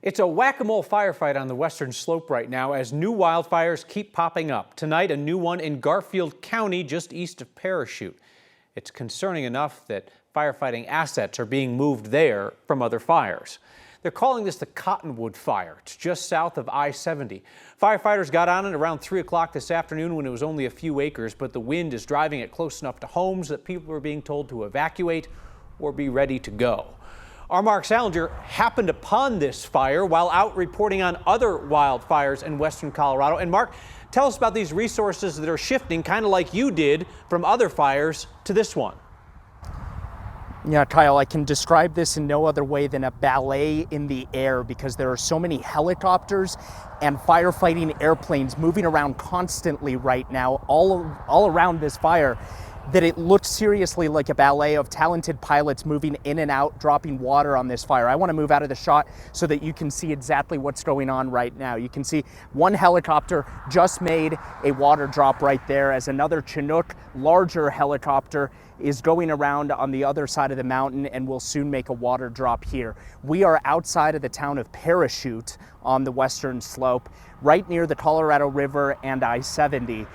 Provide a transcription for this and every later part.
It's a whack-a-mole firefight on the western slope right now as new wildfires keep popping up. Tonight, a new one in Garfield County, just east of Parachute. It's concerning enough that firefighting assets are being moved there from other fires. They're calling this the Cottonwood Fire. It's just south of I-70. Firefighters got on it around 3 o'clock this afternoon when it was only a few acres, but the wind is driving it close enough to homes that people are being told to evacuate or be ready to go. Our Mark Salinger happened upon this fire while out reporting on other wildfires in western Colorado. And Mark, tell us about these resources that are shifting, kind of like you did from other fires to this one. Yeah, Kyle, I can describe this in no other way than a ballet in the air because there are so many helicopters and firefighting airplanes moving around constantly right now all around this fire, that it looks seriously like a ballet of talented pilots moving in and out, dropping water on this fire. I want to move out of the shot so that you can see exactly what's going on right now. You can see one helicopter just made a water drop right there as another Chinook, larger helicopter, is going around on the other side of the mountain and will soon make a water drop here. We are outside of the town of Parachute on the western slope, right near the Colorado River and I-70.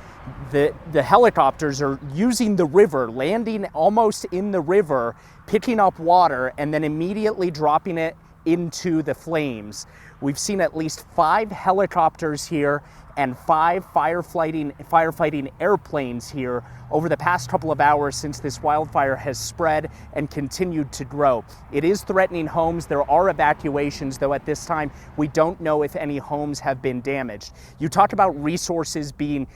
The helicopters are using the river, landing almost in the river, picking up water, and then immediately dropping it into the flames. We've seen at least 5 helicopters here and 5 firefighting airplanes here over the past couple of hours since this wildfire has spread and continued to grow. It is threatening homes. There are evacuations, though at this time we don't know if any homes have been damaged. You talk about resources being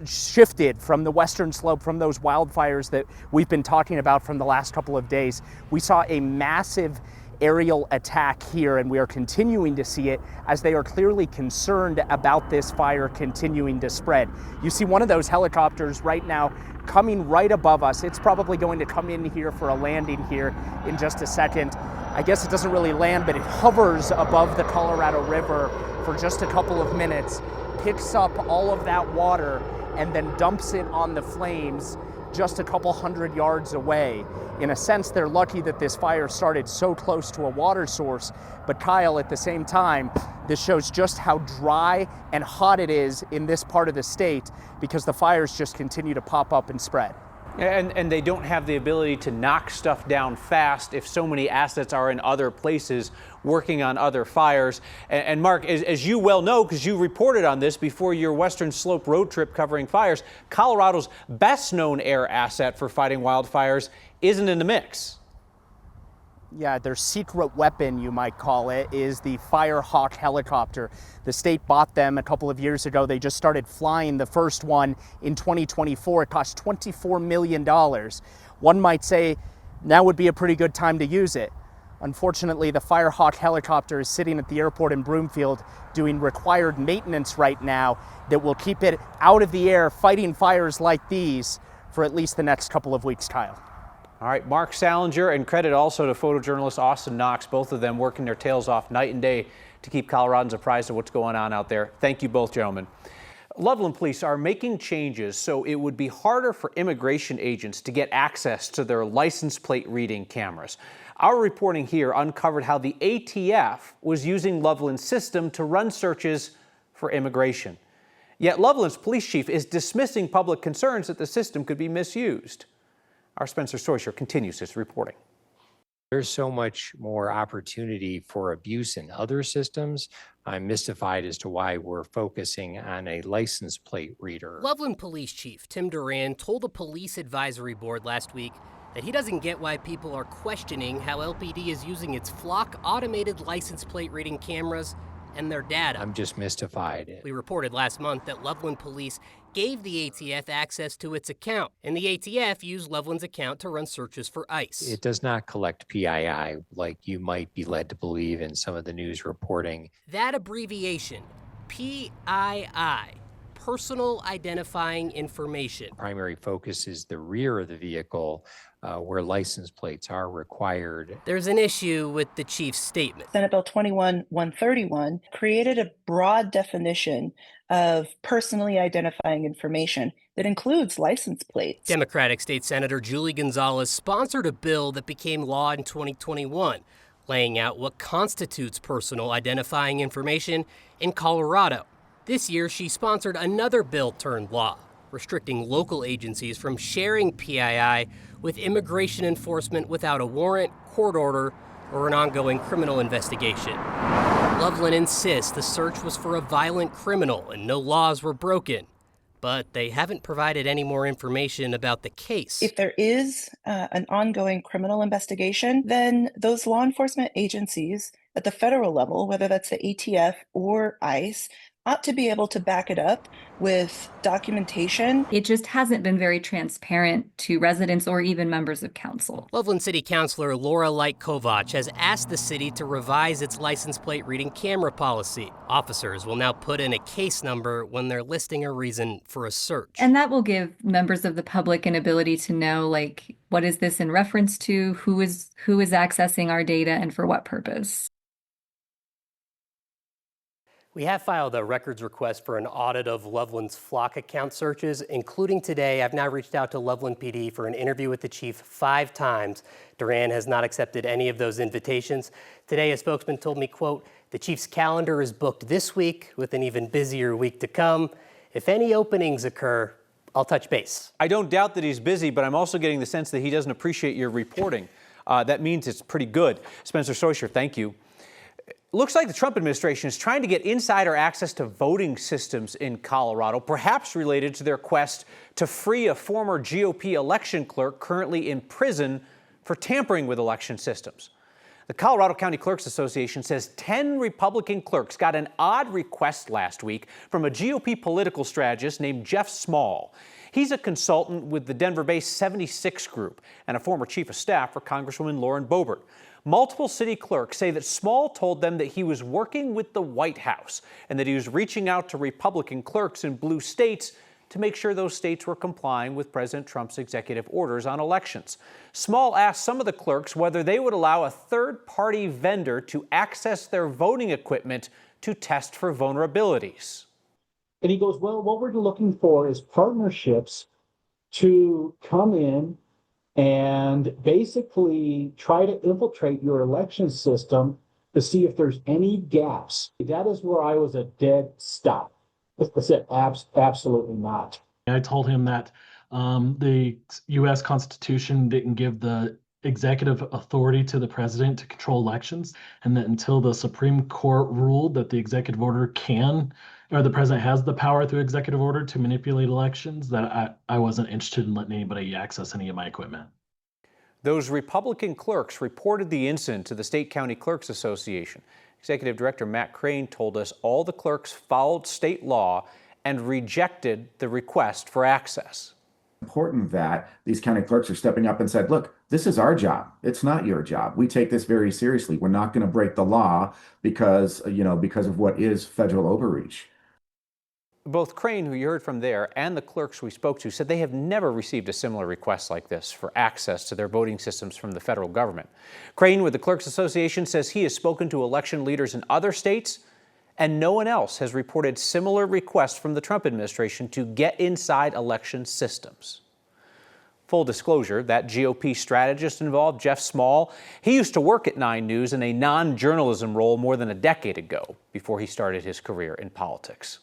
shifted from the western slope, from those wildfires that we've been talking about from the last couple of days. We saw a massive aerial attack here, and we are continuing to see it as they are clearly concerned about this fire continuing to spread. You see one of those helicopters right now coming right above us. It's probably going to come in here for a landing here in just a second. I guess it doesn't really land, but it hovers above the Colorado River for just a couple of minutes, picks up all of that water, and then dumps it on the flames just a couple hundred yards away. In a sense, they're lucky that this fire started so close to a water source. But Kyle, at the same time, this shows just how dry and hot it is in this part of the state because the fires just continue to pop up and spread. And they don't have the ability to knock stuff down fast if so many assets are in other places working on other fires. And Mark, as you well know, because you reported on this before your Western Slope road trip covering fires, Colorado's best known air asset for fighting wildfires isn't in the mix. Yeah, their secret weapon, you might call it, is the Firehawk helicopter. The state bought them a couple of years ago. They just started flying the first one in 2024. It cost $24 million. One might say now would be a pretty good time to use it. Unfortunately, the Firehawk helicopter is sitting at the airport in Broomfield doing required maintenance right now that will keep it out of the air fighting fires like these for at least the next couple of weeks, Kyle. All right, Mark Salinger, and credit also to photojournalist Austin Knox, both of them working their tails off night and day to keep Coloradans apprised of what's going on out there. Thank you both, gentlemen. Loveland police are making changes so it would be harder for immigration agents to get access to their license plate reading cameras. Our reporting here uncovered how the ATF was using Loveland's system to run searches for immigration. Yet Loveland's police chief is dismissing public concerns that the system could be misused. Our Spencer Soysher continues his reporting. There's so much more opportunity for abuse in other systems. I'm mystified as to why we're focusing on a license plate reader. Loveland Police Chief Tim Duran told a police advisory board last week that he doesn't get why people are questioning how LPD is using its Flock automated license plate reading cameras and their data. I'm just mystified. We reported last month that Loveland Police gave the ATF access to its account, and the ATF used Loveland's account to run searches for ICE. It does not collect PII like you might be led to believe in some of the news reporting. That abbreviation, PII, Personal Identifying Information. Primary focus is the rear of the vehicle where license plates are required. There's an issue with the chief's statement. Senate Bill 21-131 created a broad definition of personally identifying information that includes license plates. Democratic State Senator Julie Gonzalez sponsored a bill that became law in 2021. laying out what constitutes personal identifying information in Colorado. This year, she sponsored another bill turned law, restricting local agencies from sharing PII with immigration enforcement without a warrant, court order, or an ongoing criminal investigation. Loveland insists the search was for a violent criminal and no laws were broken, but they haven't provided any more information about the case. If there is an ongoing criminal investigation, then those law enforcement agencies at the federal level, whether that's the ATF or ICE, ought to be able to back it up with documentation. It just hasn't been very transparent to residents or even members of council. Loveland City Councilor Laura Light Kovach has asked the city to revise its license plate reading camera policy. Officers will now put in a case number when they're listing a reason for a search. And that will give members of the public an ability to know, like, what is this in reference to, who is accessing our data, and for what purpose. We have filed a records request for an audit of Loveland's Flock account searches, including today. I've now reached out to Loveland PD for an interview with the chief 5 times. Duran has not accepted any of those invitations. Today, a spokesman told me, quote, the chief's calendar is booked this week with an even busier week to come. If any openings occur, I'll touch base. I don't doubt that he's busy, but I'm also getting the sense that he doesn't appreciate your reporting. That means it's pretty good. Spencer Soisher, thank you. Looks like the Trump administration is trying to get insider access to voting systems in Colorado, perhaps related to their quest to free a former GOP election clerk currently in prison for tampering with election systems. The Colorado County Clerks Association says 10 Republican clerks got an odd request last week from a GOP political strategist named Jeff Small. He's a consultant with the Denver-based 76 Group and a former chief of staff for Congresswoman Lauren Boebert. Multiple city clerks say that Small told them that he was working with the White House and that he was reaching out to Republican clerks in blue states to make sure those states were complying with President Trump's executive orders on elections. Small asked some of the clerks whether they would allow a third-party vendor to access their voting equipment to test for vulnerabilities. And he goes, well, what we're looking for is partnerships to come in and basically try to infiltrate your election system to see if there's any gaps. That is where I was a dead stop. I said, absolutely not. I told him that the U.S. Constitution didn't give the executive authority to the president to control elections, and that until the Supreme Court ruled that the executive order can, or the president has the power through executive order to manipulate elections, that I wasn't interested in letting anybody access any of my equipment. Those Republican clerks reported the incident to the State County Clerks Association. Executive Director Matt Crane told us all the clerks followed state law and rejected the request for access. Important that these county clerks are stepping up and said, look, this is our job. It's not your job. We take this very seriously. We're not going to break the law because of what is federal overreach. Both Crane, who you heard from there, and the clerks we spoke to said they have never received a similar request like this for access to their voting systems from the federal government. Crane with the Clerks Association says he has spoken to election leaders in other states, and no one else has reported similar requests from the Trump administration to get inside election systems. Full disclosure, that GOP strategist involved, Jeff Small, he used to work at 9 News in a non-journalism role more than a decade ago before he started his career in politics.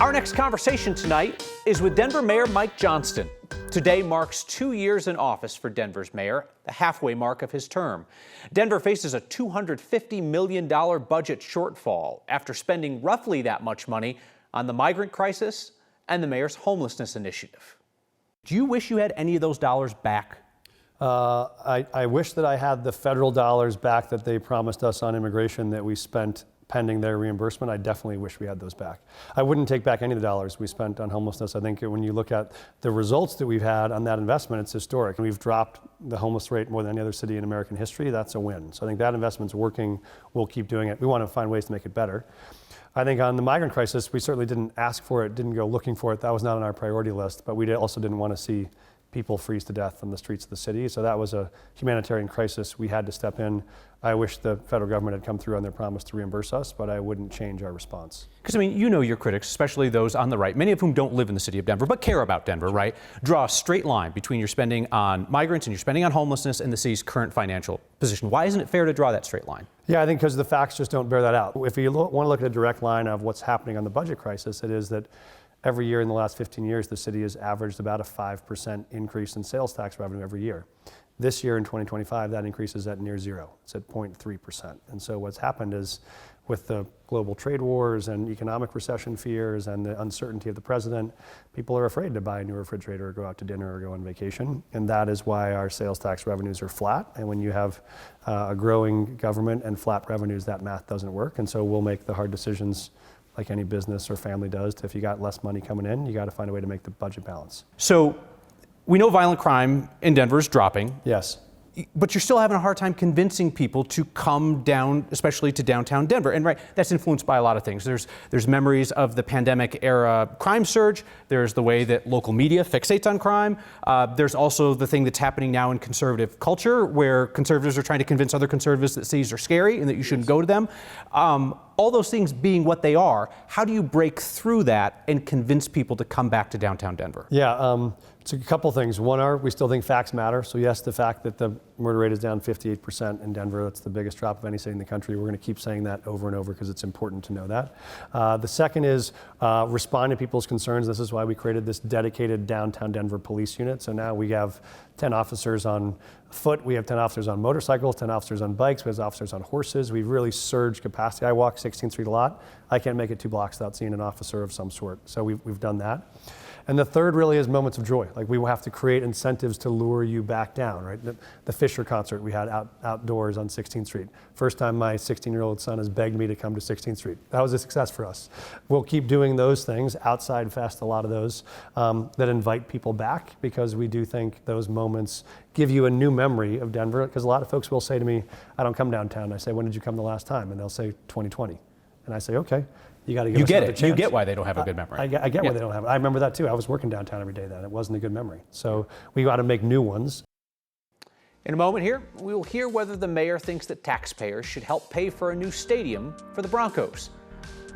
Our next conversation tonight is with Denver Mayor Mike Johnston. Today marks 2 years in office for Denver's mayor, the halfway mark of his term. Denver faces a $250 million budget shortfall after spending roughly that much money on the migrant crisis and the mayor's homelessness initiative. Do you wish you had any of those dollars back? I wish that I had the federal dollars back that they promised us on immigration that we spent pending their reimbursement. I definitely wish we had those back. I wouldn't take back any of the dollars we spent on homelessness. I think when you look at the results that we've had on that investment, it's historic. And we've dropped the homeless rate more than any other city in American history. That's a win. So I think that investment's working. We'll keep doing it. We want to find ways to make it better. I think on the migrant crisis, we certainly didn't ask for it, didn't go looking for it. That was not on our priority list, but we also didn't want to see people freeze to death on the streets of the city. So that was a humanitarian crisis. We had to step in. I wish the federal government had come through on their promise to reimburse us, but I wouldn't change our response. Because, I mean, you know your critics, especially those on the right, many of whom don't live in the city of Denver, but care about Denver, right? Draw a straight line between your spending on migrants and your spending on homelessness and the city's current financial position. Why isn't it fair to draw that straight line? Yeah, I think because the facts just don't bear that out. If you want to look at a direct line of what's happening on the budget crisis, it is that every year in the last 15 years, the city has averaged about a 5% increase in sales tax revenue every year. This year in 2025, that increase is at near zero. It's at 0.3%. And so what's happened is with the global trade wars and economic recession fears and the uncertainty of the president, people are afraid to buy a new refrigerator or go out to dinner or go on vacation. And that is why our sales tax revenues are flat. And when you have a growing government and flat revenues, that math doesn't work. And so we'll make the hard decisions like any business or family does. If you got less money coming in, you got to find a way to make the budget balance. So we know violent crime in Denver is dropping. Yes. But you're still having a hard time convincing people to come down, especially to downtown Denver. And right, that's influenced by a lot of things. There's memories of the pandemic era crime surge. There's the way that local media fixates on crime. There's also the thing that's happening now in conservative culture, where conservatives are trying to convince other conservatives that cities are scary and that you shouldn't go to them. All those things being what they are, how do you break through that and convince people to come back to downtown Denver? Yeah, it's a couple things. One, we still think facts matter. So yes, the fact that the murder rate is down 58% in Denver, that's the biggest drop of any city in the country. We're going to keep saying that over and over because it's important to know that. The second is respond to people's concerns. This is why we created this dedicated downtown Denver police unit. So now we have 10 officers on foot, we have 10 officers on motorcycles, 10 officers on bikes, we have officers on horses. We've really surged capacity. I walk 16th Street a lot. I can't make it 2 blocks without seeing an officer of some sort. So we've done that. And the third really is moments of joy. Like we will have to create incentives to lure you back down, right? The Fisher concert we had outdoors on 16th Street. First time my 16-year-old son has begged me to come to 16th Street. That was a success for us. We'll keep doing those things, Outside Fest, a lot of those, that invite people back because we do think those moments give you a new memory of Denver. Because a lot of folks will say to me, I don't come downtown. I say, when did you come the last time? And they'll say 2020. And I say, okay. You got to give us another chance. You get why they don't have a good memory. I get why they don't have it. I remember that too. I was working downtown every day then. It wasn't a good memory. So we got to make new ones. In a moment here, we will hear whether the mayor thinks that taxpayers should help pay for a new stadium for the Broncos,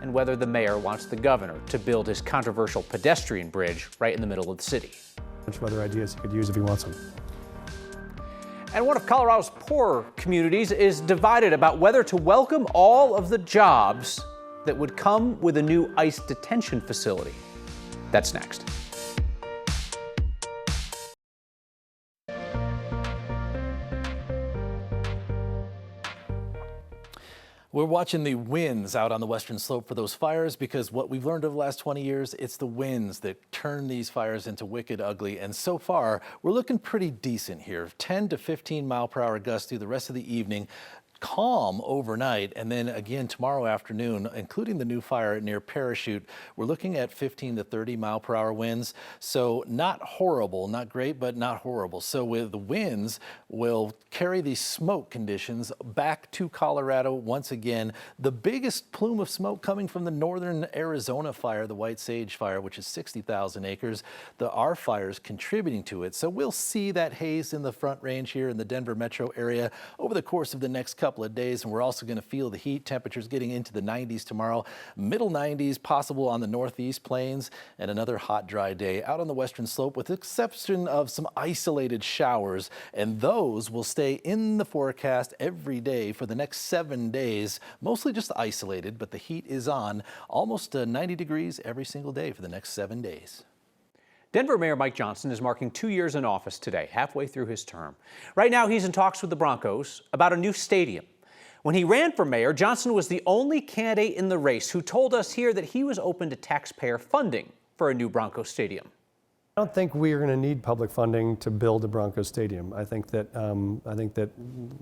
and whether the mayor wants the governor to build his controversial pedestrian bridge right in the middle of the city. A bunch of other ideas he could use if he wants them. And one of Colorado's poorer communities is divided about whether to welcome all of the jobs that would come with a new ICE detention facility. That's next. We're watching the winds out on the western slope for those fires because what we've learned over the last 20 years, it's the winds that turn these fires into wicked ugly. And so far, we're looking pretty decent here. 10 to 15 mile per hour gusts through the rest of the evening. Calm overnight, and then again tomorrow afternoon, including the new fire near Parachute, we're looking at 15 to 30 mile per hour winds. So not horrible, not great, but not horrible. So with the winds will carry these smoke conditions back to Colorado once again. The biggest plume of smoke coming from the northern Arizona fire, the White Sage fire, which is 60,000 acres. Our fires contributing to it. So we'll see that haze in the Front Range here in the Denver metro area over the course of the next couple of days, and we're also going to feel the heat. Temperatures getting into the 90s tomorrow, middle 90s possible on the northeast plains, and another hot, dry day out on the western slope with the exception of some isolated showers, and those will stay in the forecast every day for the next 7 days, mostly just isolated, but the heat is on almost 90 degrees every single day for the next 7 days. Denver Mayor Mike Johnson is marking 2 years in office today, halfway through his term. Right now, he's in talks with the Broncos about a new stadium. When he ran for mayor, Johnson was the only candidate in the race who told us here that he was open to taxpayer funding for a new Broncos stadium. I don't think we are going to need public funding to build a Broncos stadium. I think that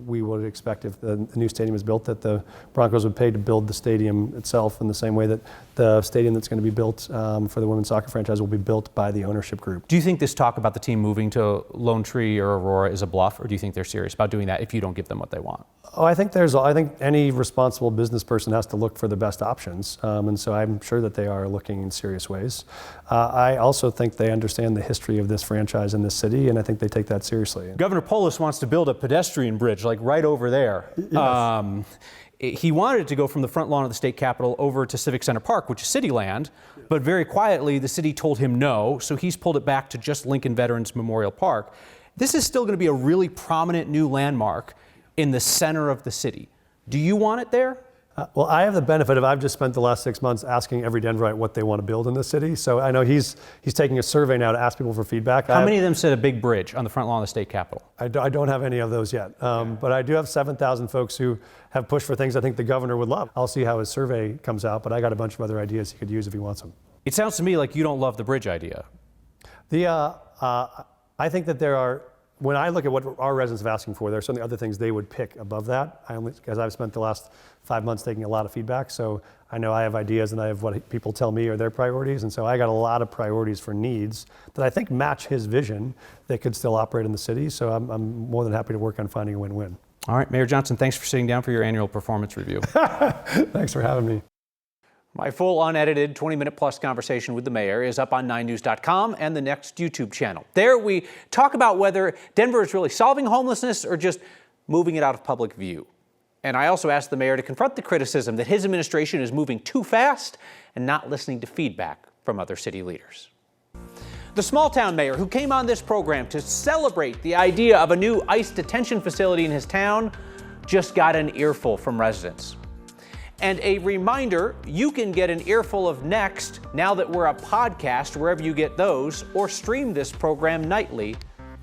we would expect if the new stadium is built that the Broncos would pay to build the stadium itself in the same way that the stadium that's going to be built for the women's soccer franchise will be built by the ownership group. Do you think this talk about the team moving to Lone Tree or Aurora is a bluff, or do you think they're serious about doing that if you don't give them what they want? Oh, I think any responsible business person has to look for the best options, and so I'm sure that they are looking in serious ways. I also think they understand understand the history of this franchise in this city, and I think they take that seriously. Governor Polis wants to build a pedestrian bridge, like right over there. Yes. He wanted it to go from the front lawn of the state capitol over to Civic Center Park, which is city land, but very quietly the city told him no, so he's pulled it back to just Lincoln Veterans Memorial Park. This is still going to be a really prominent new landmark in the center of the city. Do you want it there? Well, I have the benefit of I've just spent the last 6 months asking every Denverite what they want to build in the city. So I know he's taking a survey now to ask people for feedback. How many of them said a big bridge on the front lawn of the state capitol? I don't have any of those yet, but I do have 7,000 folks who have pushed for things I think the governor would love. I'll see how his survey comes out, but I got a bunch of other ideas he could use if he wants them. It sounds to me like you don't love the bridge idea. I think that there are, when I look at what our residents are asking for, there are certainly other things they would pick above that. Because I've spent the last 5 months taking a lot of feedback, so I know I have ideas and I have what people tell me are their priorities, and so I got a lot of priorities for needs that I think match his vision that could still operate in the city. So I'm more than happy to work on finding a win-win. All right, Mayor Johnson, thanks for sitting down for your annual performance review. Thanks for having me. My full unedited 20-minute plus conversation with the mayor is up on 9news.com and the Next YouTube channel. There we talk about whether Denver is really solving homelessness or just moving it out of public view. And I also asked the mayor to confront the criticism that his administration is moving too fast and not listening to feedback from other city leaders. The small-town mayor who came on this program to celebrate the idea of a new ICE detention facility in his town just got an earful from residents. And a reminder, you can get an earful of Next now that we're a podcast wherever you get those, or stream this program nightly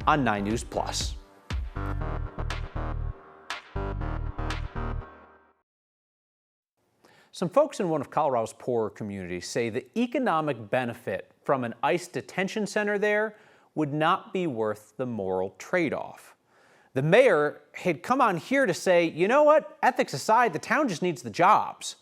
on 9 News Plus. Some folks in one of Colorado's poorer communities say the economic benefit from an ICE detention center there would not be worth the moral trade-off. The mayor had come on here to say, you know what, ethics aside, the town just needs the jobs.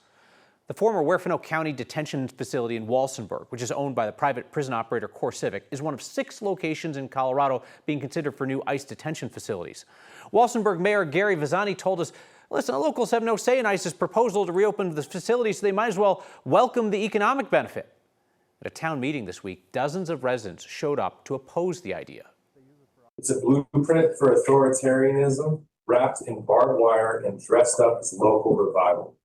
The former Huerfano County Detention Facility in Walsenburg, which is owned by the private prison operator CoreCivic, is one of 6 locations in Colorado being considered for new ICE detention facilities. Walsenburg Mayor Gary Vazani told us, listen, the locals have no say in ICE's proposal to reopen the facility, so they might as well welcome the economic benefit. At a town meeting this week, dozens of residents showed up to oppose the idea. It's a blueprint for authoritarianism wrapped in barbed wire and dressed up as local revival.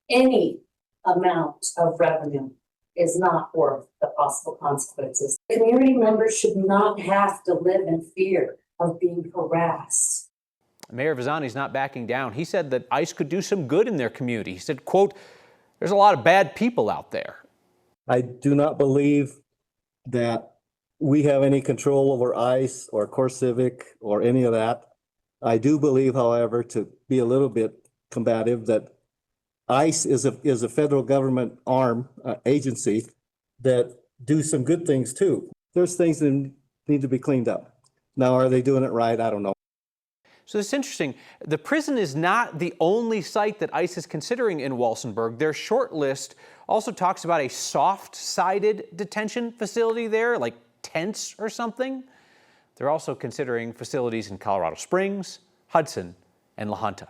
Any amount of revenue is not worth the possible consequences. Community members should not have to live in fear of being harassed. Mayor Vazani's not backing down. He said that ICE could do some good in their community. He said, quote, there's a lot of bad people out there. I do not believe that we have any control over ICE or CoreCivic or any of that. I do believe, however, to be a little bit combative, that ICE is a federal government arm agency that do some good things too. There's things that need to be cleaned up. Now, are they doing it right? I don't know. So it's interesting. The prison is not the only site that ICE is considering in Walsenburg. Their short list also talks about a soft-sided detention facility there, like tents or something. They're also considering facilities in Colorado Springs, Hudson, and La Junta.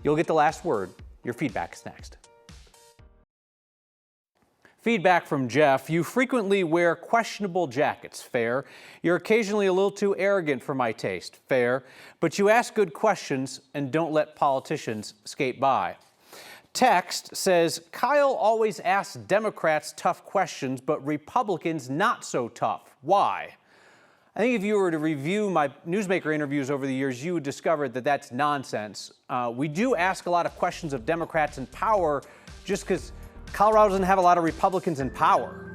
You'll get the last word. Your feedback is next. Feedback from Jeff. You frequently wear questionable jackets. Fair. You're occasionally a little too arrogant for my taste. Fair. But you ask good questions and don't let politicians skate by. Text says, Kyle always asks Democrats tough questions, but Republicans not so tough. Why? I think if you were to review my newsmaker interviews over the years, you would discover that that's nonsense. We do ask a lot of questions of Democrats in power just because Colorado doesn't have a lot of Republicans in power.